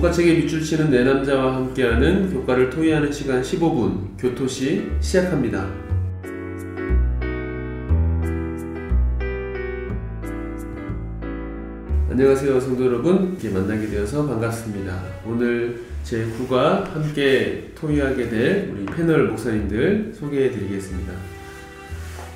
교과책에 밑줄 치는 네 남자와 함께하는 교과를 토의하는 시간 15분 교토시 시작합니다. 안녕하세요 성도 여러분, 이렇게 만나게 되어서 반갑습니다. 오늘 제9과 함께 토의하게 될 우리 패널 목사님들 소개해 드리겠습니다.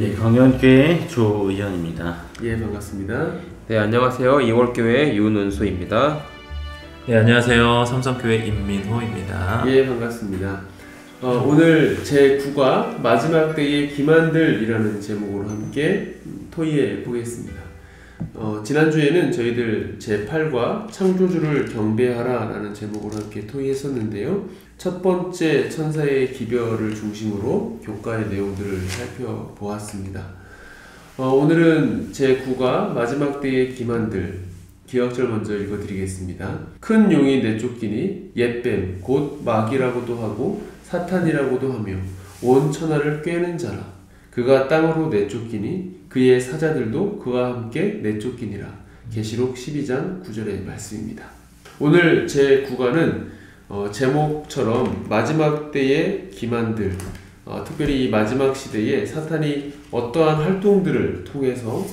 예, 광연교회 조의현입니다. 예, 반갑습니다. 네, 안녕하세요. 이월교회 윤은수입니다. 네, 안녕하세요. 삼성교회 임민호입니다. 예, 반갑습니다. 오늘 제9과 마지막 때의 기만들이라는 제목으로 함께 토의해 보겠습니다. 지난주에는 저희들 제8과 창조주를 경배하라 라는 제목으로 함께 토의했었는데요. 첫 번째 천사의 기별을 중심으로 교과의 내용들을 살펴보았습니다. 오늘은 제9과 마지막 때의 기만들, 기억절 먼저 읽어드리겠습니다. 큰 용이 내쫓기니 옛뱀 곧 마귀라고도 하고 사탄이라고도 하며 온 천하를 꿰는 자라. 그가 땅으로 내쫓기니 그의 사자들도 그와 함께 내쫓기니라. 계시록 12장 9절의 말씀입니다. 오늘 제9과는 제목처럼 마지막 때의 기만들, 특별히 이 마지막 시대에 사탄이 어떠한 활동들을 통해서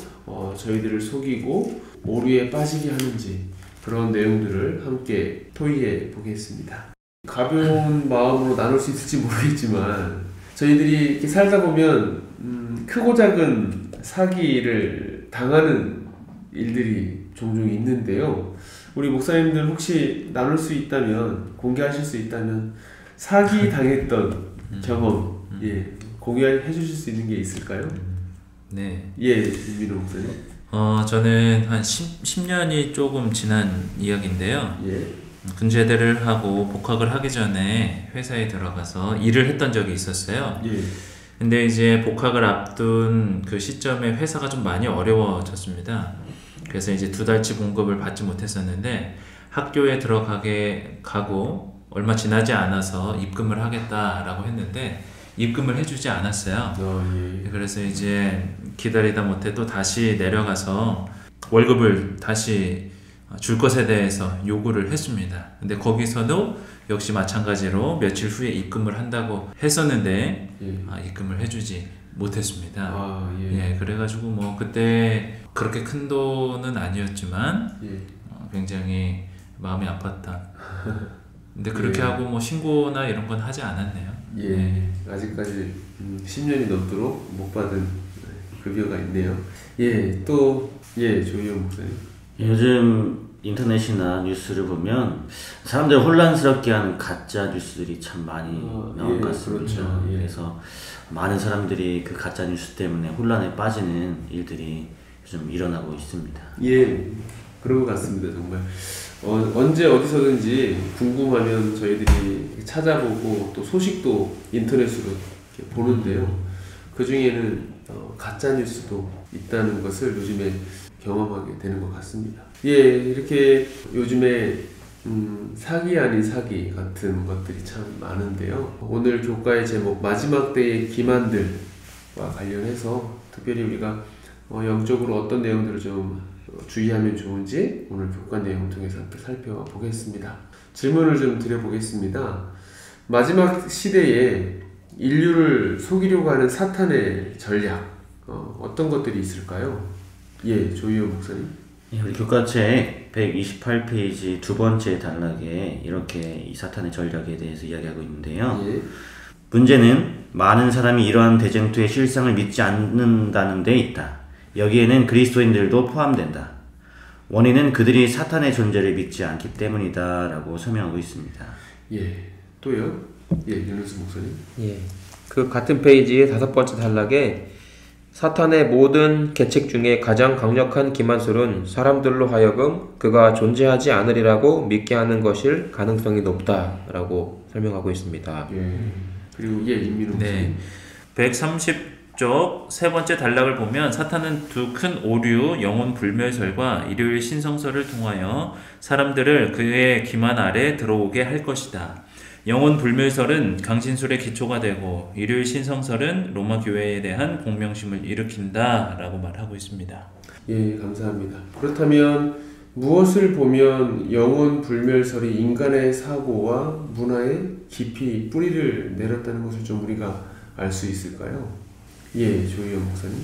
저희들을 속이고 오류에 빠지게 하는지, 그런 내용들을 함께 토의해 보겠습니다. 가벼운 마음으로 나눌 수 있을지 모르겠지만 저희들이 이렇게 살다 보면 크고 작은 사기를 당하는 일들이 종종 있는데요. 우리 목사님들 혹시 나눌 수 있다면, 공개하실 수 있다면 사기 당했던 경험, 예, 공유해 주실 수 있는 게 있을까요? 네. 예, 민호 목사님. 저는 한 10년이 조금 지난 이야기인데요. 예. 군제대를 하고 복학을 하기 전에 회사에 들어가서 일을 했던 적이 있었어요. 예. 근데 이제 복학을 앞둔 그 시점에 회사가 좀 많이 어려워졌습니다. 그래서 이제 2달치 공급을 받지 못했었는데 학교에 가고 얼마 지나지 않아서 입금을 하겠다라고 했는데 입금을 해주지 않았어요. 예. 그래서 이제 기다리다 못해 또 다시 내려가서 월급을 다시 줄 것에 대해서 요구를 했습니다. 근데 거기서도 역시 마찬가지로 며칠 후에 입금을 한다고 했었는데 예. 입금을 해주지 못했습니다. 예. 예, 그래가지고 뭐 그때 그렇게 큰 돈은 아니었지만 예. 굉장히 마음이 아팠다. 근데 그렇게 예. 하고 뭐 신고나 이런 건 하지 않았네요. 예. 네. 아직까지 10년이 넘도록 못 받은 급여가 있네요. 예. 또 조희영 목사님. 요즘 인터넷이나 뉴스를 보면 사람들 혼란스럽게 하는 가짜 뉴스들이 참 많이 나온 것 같습니다. 그렇죠. 예. 그래서 많은 사람들이 그 가짜 뉴스 때문에 혼란에 빠지는 일들이 요즘 일어나고 있습니다. 예, 그런 것 같습니다. 정말 언제 어디서든지 궁금하면 저희들이 찾아보고 또 소식도 인터넷으로 이렇게 보는데요. 그 중에는 가짜 뉴스도 있다는 것을 요즘에 경험하게 되는 것 같습니다. 예, 이렇게 요즘에 사기 아닌 사기 같은 것들이 참 많은데요. 오늘 교과의 제목 마지막 때의 기만들과 관련해서 특별히 우리가 영적으로 어떤 내용들을 좀 주의하면 좋은지 오늘 교과 내용을 통해서 살펴보겠습니다. 질문을 좀 드려보겠습니다. 마지막 시대에 인류를 속이려고 하는 사탄의 전략, 어떤 것들이 있을까요? 예, 조희영 목사님. 예, 우리 교과책 128페이지 두 번째 단락에 이렇게 이 사탄의 전략에 대해서 이야기하고 있는데요. 예. 문제는 많은 사람이 이러한 대쟁투의 실상을 믿지 않는다는 데 있다. 여기에는 그리스도인들도 포함된다. 원인은 그들이 사탄의 존재를 믿지 않기 때문이다 라고 설명하고 있습니다. 예, 또요? 예, 윤은수 목사님. 예. 그 같은 페이지의 5번째 단락에 사탄의 모든 계책 중에 가장 강력한 기만술은 사람들로 하여금 그가 존재하지 않으리라고 믿게 하는 것일 가능성이 높다라고 설명하고 있습니다. 예. 그리고 임민호 목사님. 네. 130쪽 세 번째 단락을 보면 사탄은 두 큰 오류, 영혼 불멸설과 일요일 신성설을 통하여 사람들을 그의 기만 아래 들어오게 할 것이다. 영혼 불멸설은 강신술의 기초가 되고 일요일 신성설은 로마 교회에 대한 공명심을 일으킨다 라고 말하고 있습니다. 예, 감사합니다. 그렇다면 무엇을 보면 영혼 불멸설이 인간의 사고와 문화에 깊이 뿌리를 내렸다는 것을 좀 우리가 알 수 있을까요? 예, 조희연 목사님.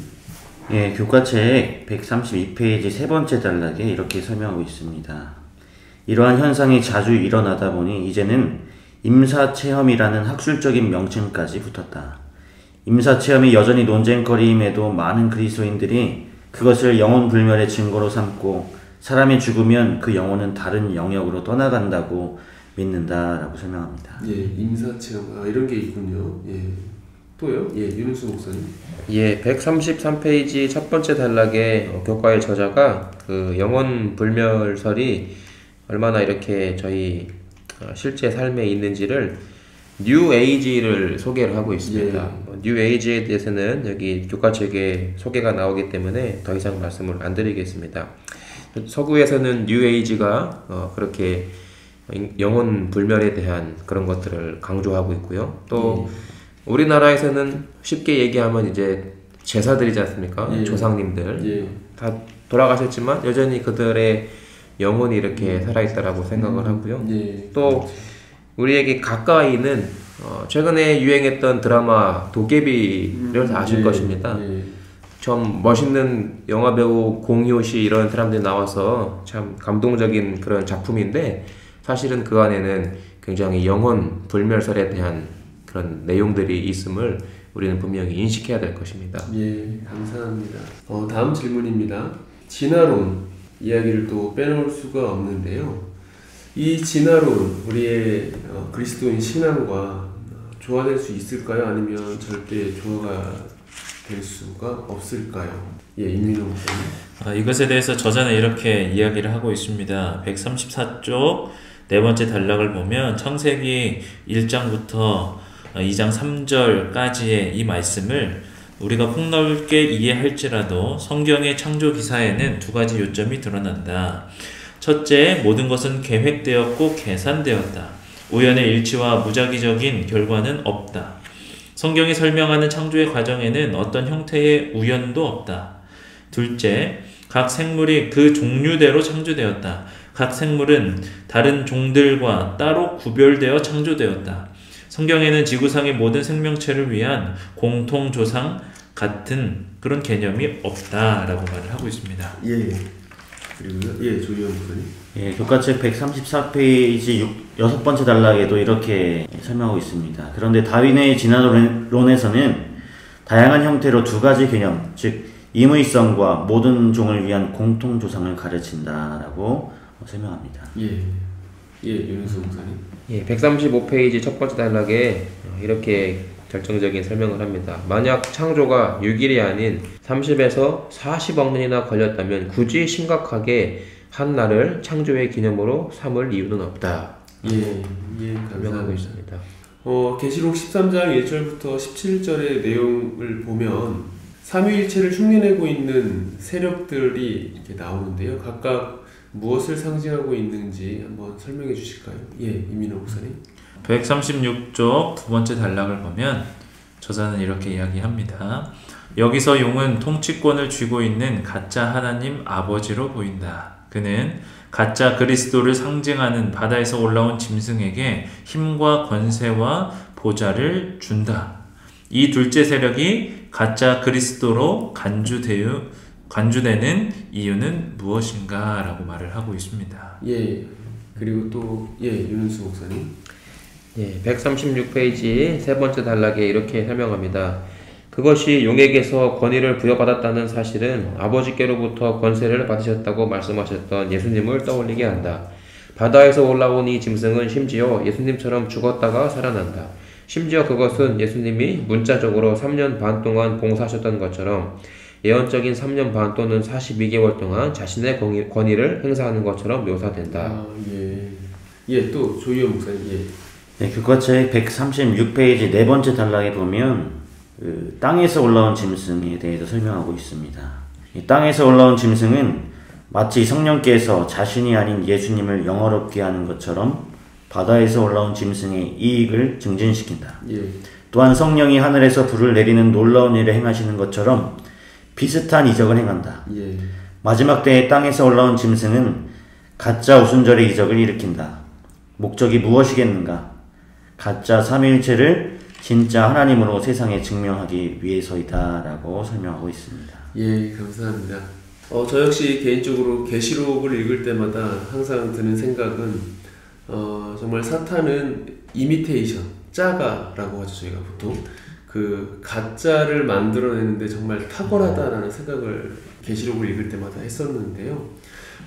예, 교과책 132페이지 세 번째 단락에 이렇게 설명하고 있습니다. 이러한 현상이 자주 일어나다 보니 이제는 임사체험이라는 학술적인 명칭까지 붙었다. 임사체험이 여전히 논쟁거리임에도 많은 그리스도인들이 그것을 영혼 불멸의 증거로 삼고 사람이 죽으면 그 영혼은 다른 영역으로 떠나간다고 믿는다라고 설명합니다. 예, 임사체험. 이런 게 있군요. 예. 또요? 예, 윤수 목사님. 예, 133페이지 첫 번째 단락에 교과의 저자가 그 영혼 불멸설이 얼마나 이렇게 저희 실제 삶에 있는지를 뉴 에이지를 소개를 하고 있습니다. 뉴 에이지에 대해서는 여기 교과책에 소개가 나오기 때문에 더 이상 말씀을 안 드리겠습니다. 서구에서는 뉴 에이지가 그렇게 영혼 불멸에 대한 그런 것들을 강조하고 있고요. 또 우리나라에서는 쉽게 얘기하면 이제 제사들이지 않습니까? 조상님들 다 돌아가셨지만 여전히 그들의 영혼이 이렇게 살아있다라고 생각을 하고요. 또 우리에게 가까이는 최근에 유행했던 드라마 도깨비를 다 아실 것입니다. 좀 멋있는 영화배우 공효씨 이런 사람들이 나와서 참 감동적인 그런 작품인데 사실은 그 안에는 굉장히 영혼 불멸설에 대한 그런 내용들이 있음을 우리는 분명히 인식해야 될 것입니다. 예, 감사합니다. 다음 질문입니다. 진화론 이야기를 또 빼놓을 수가 없는데요. 이 진화론, 우리의 그리스도인 신앙과 조화될 수 있을까요? 아니면 절대 조화가 될 수가 없을까요? 예, 임민호 목사님. 이것에 대해서 저자는 이렇게 이야기를 하고 있습니다. 134쪽 네 번째 단락을 보면 창세기 1장부터 2장 3절까지의 이 말씀을 우리가 폭넓게 이해할지라도 성경의 창조 기사에는 두 가지 요점이 드러난다. 첫째, 모든 것은 계획되었고 계산되었다. 우연의 일치와 무작위적인 결과는 없다. 성경이 설명하는 창조의 과정에는 어떤 형태의 우연도 없다. 둘째, 각 생물이 그 종류대로 창조되었다. 각 생물은 다른 종들과 따로 구별되어 창조되었다. 성경에는 지구상의 모든 생명체를 위한 공통조상 같은 그런 개념이 없다라고 말을 하고 있습니다. 예. 그리고요? 예, 조희연 목사님. 예, 교과책 134페이지 여섯 번째 단락에도 이렇게 설명하고 있습니다. 그런데 다윈의 진화론에서는 다양한 형태로 두 가지 개념, 즉 임의성과 모든 종을 위한 공통조상을 가르친다라고 설명합니다. 예, 윤수 목사님. 예, 135페이지 첫 번째 단락에 이렇게 결정적인 설명을 합니다. 만약 창조가 6일이 아닌 30에서 40억 년이나 걸렸다면 굳이 심각하게 한 날을 창조의 기념으로 삼을 이유는 없다. 설명하고 있습니다. 계시록 13장 1절부터 17절의 내용을 보면 삼위일체를 흉내내고 있는 세력들이 이렇게 나오는데요. 각각 무엇을 상징하고 있는지 한번 설명해 주실까요? 예, 이민호 목사님. 136쪽 두 번째 단락을 보면 저자는 이렇게 이야기합니다. 여기서 용은 통치권을 쥐고 있는 가짜 하나님 아버지로 보인다. 그는 가짜 그리스도를 상징하는 바다에서 올라온 짐승에게 힘과 권세와 보좌를 준다. 이 둘째 세력이 가짜 그리스도로 간주되는 이유는 무엇인가? 라고 말을 하고 있습니다. 예, 그리고 또 윤수 목사님. 예, 136페이지 세 번째 단락에 이렇게 설명합니다. 그것이 용에게서 권위를 부여받았다는 사실은 아버지께로부터 권세를 받으셨다고 말씀하셨던 예수님을 떠올리게 한다. 바다에서 올라온 이 짐승은 심지어 예수님처럼 죽었다가 살아난다. 심지어 그것은 예수님이 문자적으로 3년 반 동안 봉사하셨던 것처럼 예언적인 3년 반 또는 42개월 동안 자신의 권위를 행사하는 것처럼 묘사된다. 또 조희연 목사님. 네, 교과책 136페이지 네 번째 단락에 보면 땅에서 올라온 짐승에 대해서 설명하고 있습니다. 이 땅에서 올라온 짐승은 마치 성령께서 자신이 아닌 예수님을 영어롭게 하는 것처럼 바다에서 올라온 짐승의 이익을 증진시킨다. 또한 성령이 하늘에서 불을 내리는 놀라운 일을 행하시는 것처럼 비슷한 이적을 행한다. 마지막 때에 땅에서 올라온 짐승은 가짜 오순절의 기적을 일으킨다. 목적이 무엇이겠는가? 가짜 삼위일체를 진짜 하나님으로 세상에 증명하기 위해서이다 라고 설명하고 있습니다. 예, 감사합니다. 저 역시 개인적으로 계시록을 읽을 때마다 항상 드는 생각은 정말 사탄은 이미테이션, 짜가라고 하죠. 저희가 보통 그 가짜를 만들어내는데 정말 탁월하다라는 생각을 계시록을 읽을 때마다 했었는데요.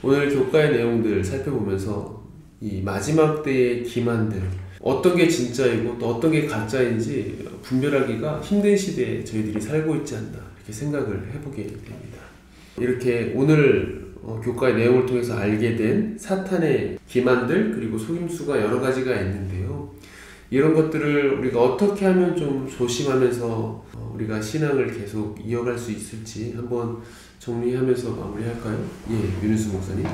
오늘 교과의 내용들 살펴보면서 이 마지막 때의 기만들, 어떤 게 진짜이고 또 어떤 게 가짜인지 분별하기가 힘든 시대에 저희들이 살고 있지 않나 이렇게 생각을 해보게 됩니다. 이렇게 오늘 교과의 내용을 통해서 알게 된 사탄의 기만들 그리고 속임수가 여러 가지가 있는데요. 이런 것들을 우리가 어떻게 하면 좀 조심하면서 우리가 신앙을 계속 이어갈 수 있을지 한번 정리하면서 마무리할까요? 예, 윤은수 목사님.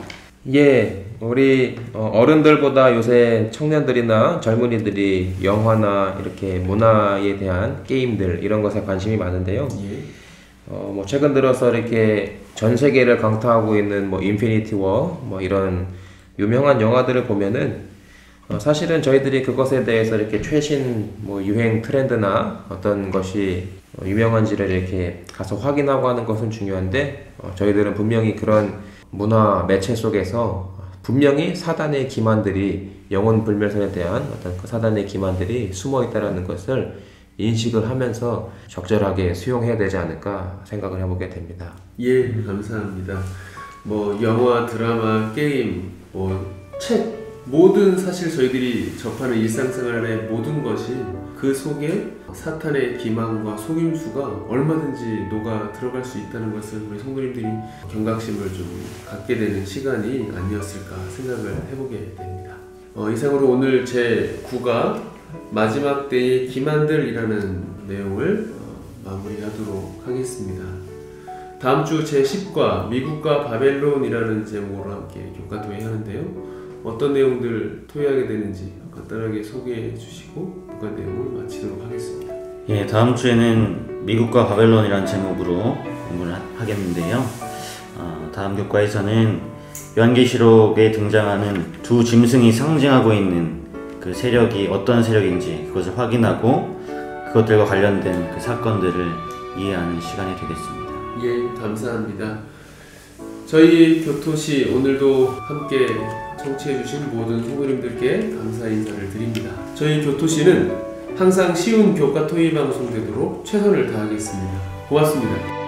예, 우리 어른들보다 요새 청년들이나 젊은이들이 영화나 이렇게 문화에 대한 게임들 이런 것에 관심이 많은데요. 예. 뭐 최근 들어서 이렇게 전 세계를 강타하고 있는 뭐 인피니티 워 뭐 이런 유명한 영화들을 보면은 사실은 저희들이 그것에 대해서 이렇게 최신 뭐 유행 트렌드나 어떤 것이 유명한지를 이렇게 가서 확인하고 하는 것은 중요한데 저희들은 분명히 그런 문화 매체 속에서 분명히 사단의 기만들이 영혼 불멸선에 대한 어떤 그 사단의 기만들이 숨어 있다라는 것을 인식을 하면서 적절하게 수용해야 되지 않을까 생각을 해보게 됩니다. 예, 감사합니다. 뭐 영화, 드라마, 게임, 책 모든 사실 저희들이 접하는 일상생활의 모든 것이 그 속에 사탄의 기만과 속임수가 얼마든지 녹아 들어갈 수 있다는 것을 우리 성도님들이 경각심을 좀 갖게 되는 시간이 아니었을까 생각을 해보게 됩니다. 이상으로 오늘 제 9가 마지막 때의 기만들이라는 내용을 마무리하도록 하겠습니다. 다음 주 제 10과 미국과 바벨론이라는 제목으로 함께 교과 토의하는데요. 어떤 내용들 토의하게 되는지 간단하게 소개해 주시고 교과 내용을 마치도록 하겠습니다. 예, 다음 주에는 미국과 바벨론이라는 제목으로 공부를 하겠는데요. 다음 교과에서는 요한계시록에 등장하는 두 짐승이 상징하고 있는 그 세력이 어떤 세력인지 그것을 확인하고 그것들과 관련된 그 사건들을 이해하는 시간이 되겠습니다. 예, 감사합니다. 저희 교토시 오늘도 함께 청취해주신 모든 성도님들께 감사 인사를 드립니다. 저희 교토시는 항상 쉬운 교과 토의 방송 되도록 최선을 다하겠습니다. 고맙습니다.